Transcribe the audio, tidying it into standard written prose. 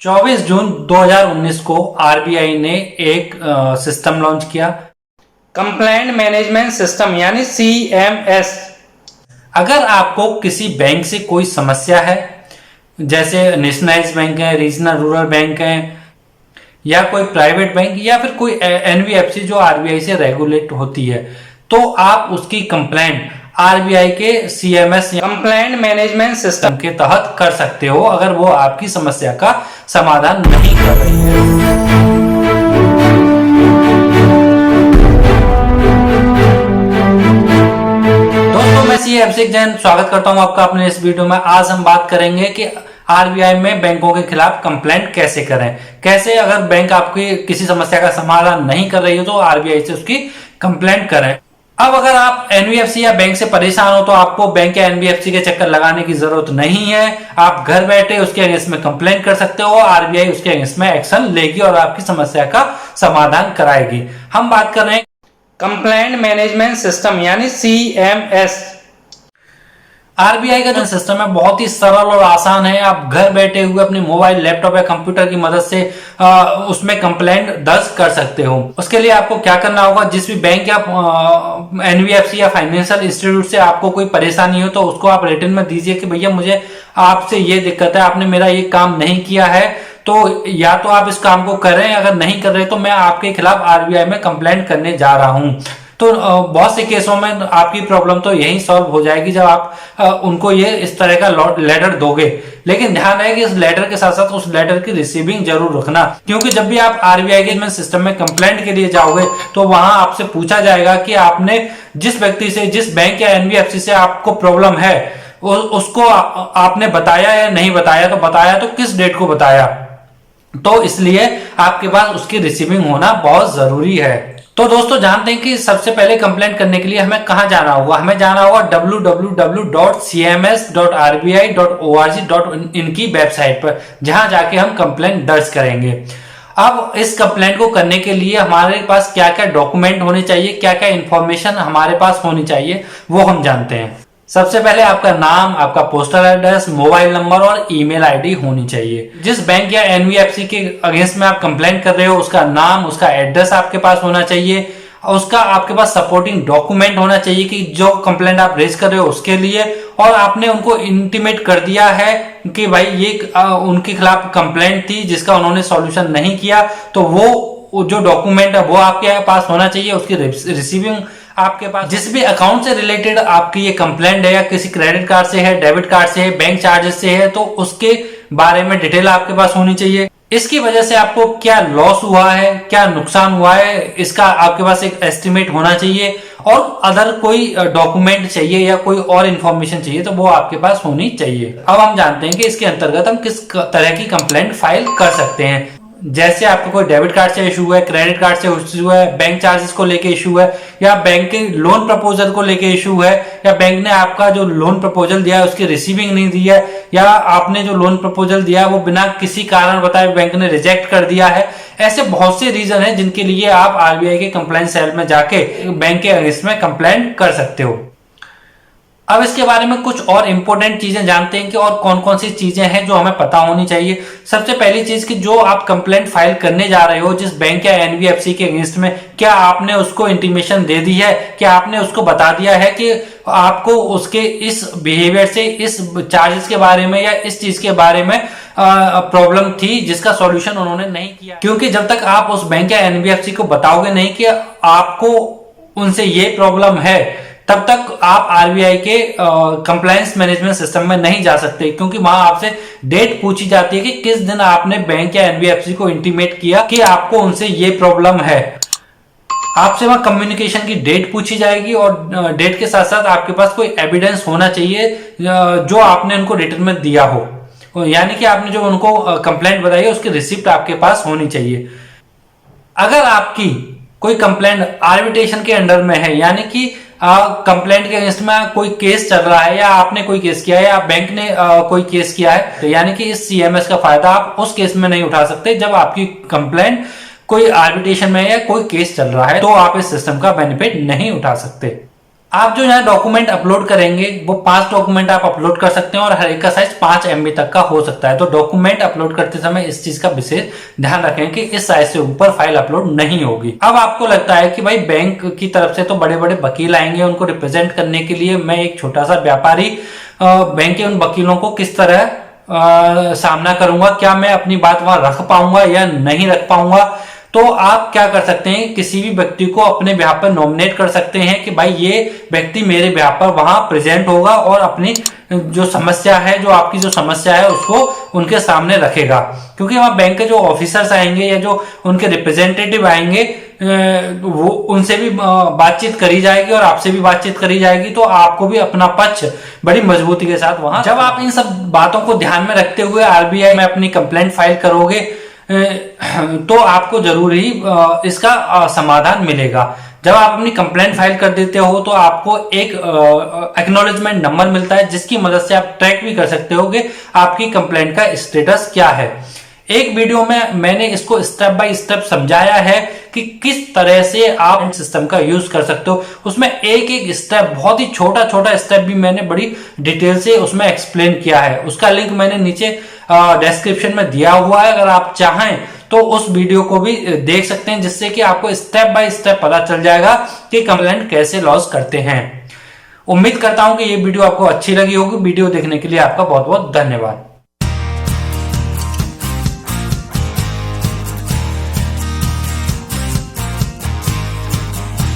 24 जून 2019 को आरबीआई ने एक सिस्टम लॉन्च किया, कंप्लेंट मैनेजमेंट सिस्टम यानी सीएमएस। अगर आपको किसी बैंक से कोई समस्या है, जैसे नेशनलाइज्ड बैंक है, रीजनल रूरल बैंक है, या कोई प्राइवेट बैंक या फिर कोई एनबीएफसी जो आरबीआई से रेगुलेट होती है, तो आप उसकी कंप्लेंट आरबीआई के सीएमएस कंप्लेंट मैनेजमेंट सिस्टम के तहत कर सकते हो, अगर वो आपकी समस्या का समाधान नहीं कर रही है। दोस्तों, मैं सी अभिषेक जैन स्वागत करता हूं आपका अपने इस वीडियो में। आज हम बात करेंगे कि आरबीआई में बैंकों के खिलाफ कंप्लेंट कैसे करें, कैसे अगर बैंक आपकी किसी समस्या का समाधान नहीं कर रही हो तो आरबीआई से उसकी कंप्लेंट करें। अब अगर आप एनबीएफसी या बैंक से परेशान हो तो आपको बैंक या एनबीएफसी के चक्कर लगाने की जरूरत नहीं है। आप घर बैठे उसके अगेंस्ट में कंप्लेंट कर सकते हो, आरबीआई उसके अगेंस्ट में एक्शन लेगी और आपकी समस्या का समाधान कराएगी। हम बात कर रहे हैं कंप्लेंट मैनेजमेंट सिस्टम यानी सीएमएस। आरबीआई का जो सिस्टम है बहुत ही सरल और आसान है। आप घर बैठे हुए अपने मोबाइल, लैपटॉप या कंप्यूटर की मदद से उसमें कंप्लेंट दर्ज कर सकते हो। उसके लिए आपको क्या करना होगा, जिस भी बैंक या एनबीएफसी या फाइनेंशियल इंस्टीट्यूट से आपको कोई परेशानी हो तो उसको आप रिटन में दीजिए कि भैया मुझे आपसे ये दिक्कत है, आपने मेरा ये काम नहीं किया है, तो या तो आप इस काम को करें, अगर नहीं कर रहे तो मैं आपके खिलाफ आरबीआई में कंप्लेंट करने जा रहा हूं। तो बहुत से केसों में आपकी प्रॉब्लम तो यही सॉल्व हो जाएगी जब आप उनको ये इस तरह का लेटर दोगे। लेकिन ध्यान है कि इस लेटर के साथ साथ उस लेटर की रिसीविंग जरूर रखना, क्योंकि जब भी आप आरबीआई के सिस्टम में कंप्लेंट के लिए जाओगे तो वहां आपसे पूछा जाएगा कि आपने जिस व्यक्ति से, जिस बैंक या एनबीएफसी से आपको प्रॉब्लम है उसको आपने बताया या नहीं बताया, तो बताया तो किस डेट को बताया। तो इसलिए आपके पास उसकी रिसीविंग होना बहुत जरूरी है। तो दोस्तों, जानते हैं कि सबसे पहले कंप्लेंट करने के लिए हमें कहां जाना होगा। हमें जाना होगा www.cms.rbi.org.in की वेबसाइट पर, जहां जाके हम कंप्लेंट दर्ज करेंगे। अब इस कंप्लेंट को करने के लिए हमारे पास क्या क्या डॉक्यूमेंट होने चाहिए, क्या क्या इंफॉर्मेशन हमारे पास होनी चाहिए, वो हम जानते हैं। सबसे पहले आपका नाम, आपका पोस्टल एड्रेस, मोबाइल नंबर और ईमेल आईडी होनी चाहिए। जिस बैंक या एनबीएफसी के अगेंस्ट में आप कंप्लेंट कर रहे हो उसका नाम, उसका एड्रेस आपके पास होना चाहिए, उसका आपके पास सपोर्टिंग डॉक्यूमेंट होना चाहिए कि जो कंप्लेंट आप रेज कर रहे हो उसके लिए, और आपने उनको इंटीमेट कर दिया है कि भाई ये उनके खिलाफ कंप्लेंट थी जिसका उन्होंने सॉल्यूशन नहीं किया, तो वो जो डॉक्यूमेंट है वो आपके पास होना चाहिए। उसकी रिसीविंग आपके पास, जिस भी अकाउंट से रिलेटेड आपकी ये कंप्लेंट है, या किसी क्रेडिट कार्ड से है, डेबिट कार्ड से है, बैंक चार्जेस से है, तो उसके बारे में डिटेल आपके पास होनी चाहिए। इसकी वजह से आपको क्या लॉस हुआ है, क्या नुकसान हुआ है, इसका आपके पास एक एस्टिमेट होना चाहिए। और अदर कोई डॉक्यूमेंट चाहिए या कोई और इंफॉर्मेशन चाहिए तो वो आपके पास होनी चाहिए। अब हम जानते हैं कि इसके अंतर्गत हम किस तरह की कंप्लेंट फाइल कर सकते हैं। जैसे आपको कोई डेबिट कार्ड से इशू है, क्रेडिट कार्ड से इशू है, बैंक चार्जेस को लेके इशू है, या बैंक के लोन प्रपोजल को लेके इशू है, या बैंक ने आपका जो लोन प्रपोजल दिया है उसकी रिसीविंग नहीं दी है, या आपने जो लोन प्रपोजल दिया है वो बिना किसी कारण बताए बैंक ने रिजेक्ट कर दिया है। ऐसे बहुत से रीजन है जिनके लिए आप आरबीआई के कंप्लेंट सेल में जाके बैंक के अगेंस्ट में कंप्लेंट कर सकते हो। अब इसके बारे में कुछ और इंपॉर्टेंट चीजें जानते हैं कि और कौन कौन सी चीजें हैं जो हमें पता होनी चाहिए। सबसे पहली चीज कि जो आप कंप्लेंट फाइल करने जा रहे हो जिस बैंक या एनबीएफसी के अगेंस्ट में, क्या आपने उसको इंटीमेशन दे दी है, क्या आपने उसको बता दिया है कि आपको उसके इस बिहेवियर से, इस चार्जेस के बारे में या इस चीज के बारे में प्रॉब्लम थी जिसका सॉल्यूशन उन्होंने नहीं किया। क्योंकि जब तक आप उस बैंक या एनबीएफसी को बताओगे नहीं कि आपको उनसे ये प्रॉब्लम है, तब तक आप आरबीआई के कंप्लायंस मैनेजमेंट सिस्टम में नहीं जा सकते, क्योंकि वहां आपसे डेट पूछी जाती है कि किस दिन आपने बैंक या एनबीएफसी को इंटीमेट किया कि आपको उनसे ये प्रॉब्लम है। आपसे वहां कम्युनिकेशन की डेट पूछी जाएगी, और डेट के साथ साथ आपके पास कोई एविडेंस होना चाहिए जो आपने उनको रिटर्न में दिया हो, यानी कि आपने जो उनको कंप्लेंट बताई है उसकी रिसिप्ट आपके पास होनी चाहिए। अगर आपकी कोई कंप्लेंट आर्बिट्रेशन के अंडर में है, यानी कि कंप्लेंट के अगेंस्ट में कोई केस चल रहा है, या आपने कोई केस किया है, या बैंक ने कोई केस किया है, तो यानी कि इस सीएमएस का फायदा आप उस केस में नहीं उठा सकते जब आपकी कंप्लेंट कोई आर्बिट्रेशन में है या कोई केस चल रहा है, तो आप इस सिस्टम का बेनिफिट नहीं उठा सकते। आप जो यहाँ डॉक्यूमेंट अपलोड करेंगे वो 5 डॉक्यूमेंट आप अपलोड कर सकते हैं और हर एक का साइज 5 MB तक का हो सकता है। तो डॉक्यूमेंट अपलोड करते समय इस चीज का विशेष ध्यान रखें कि इस साइज से ऊपर फाइल अपलोड नहीं होगी। अब आपको लगता है कि भाई बैंक की तरफ से तो बड़े बड़े वकील आएंगे, उनको रिप्रेजेंट करने के लिए मैं एक छोटा सा व्यापारी बैंक के उन वकीलों को किस तरह सामना करूंगा, क्या मैं अपनी बात वहां रख पाऊंगा या नहीं रख पाऊंगा। तो आप क्या कर सकते हैं, किसी भी व्यक्ति को अपने बिहाफ पर नॉमिनेट कर सकते हैं कि भाई ये व्यक्ति मेरे बिहाफ पर वहां प्रेजेंट होगा और अपनी जो समस्या है, जो आपकी जो समस्या है उसको उनके सामने रखेगा। क्योंकि वहां बैंक के जो ऑफिसर्स आएंगे या जो उनके रिप्रेजेंटेटिव आएंगे वो उनसे भी बातचीत करी जाएगी और आपसे भी बातचीत करी जाएगी। तो आपको भी अपना पक्ष बड़ी मजबूती के साथ वहां, जब आप इन सब बातों को ध्यान में रखते हुए RBI में अपनी कंप्लेंट फाइल करोगे तो आपको जरूर ही इसका समाधान मिलेगा। जब आप अपनी कंप्लेंट फाइल कर देते हो तो आपको एक एक्नॉलेजमेंट नंबर मिलता है जिसकी मदद से आप ट्रैक भी कर सकते हो कि आपकी कंप्लेंट का स्टेटस क्या है। एक वीडियो में मैंने इसको स्टेप बाय स्टेप समझाया है कि किस तरह से आप सिस्टम का यूज कर सकते हो। उसमें एक एक स्टेप, बहुत ही छोटा छोटा स्टेप भी मैंने बड़ी डिटेल से उसमें एक्सप्लेन किया है। उसका लिंक मैंने नीचे डिस्क्रिप्शन में दिया हुआ है, अगर आप चाहें तो उस वीडियो को भी देख सकते हैं, जिससे कि आपको स्टेप बाय स्टेप पता चल जाएगा कि कंप्लेंट कैसे लॉन्च करते हैं। उम्मीद करता हूं कि ये वीडियो आपको अच्छी लगी होगी। वीडियो देखने के लिए आपका बहुत बहुत धन्यवाद।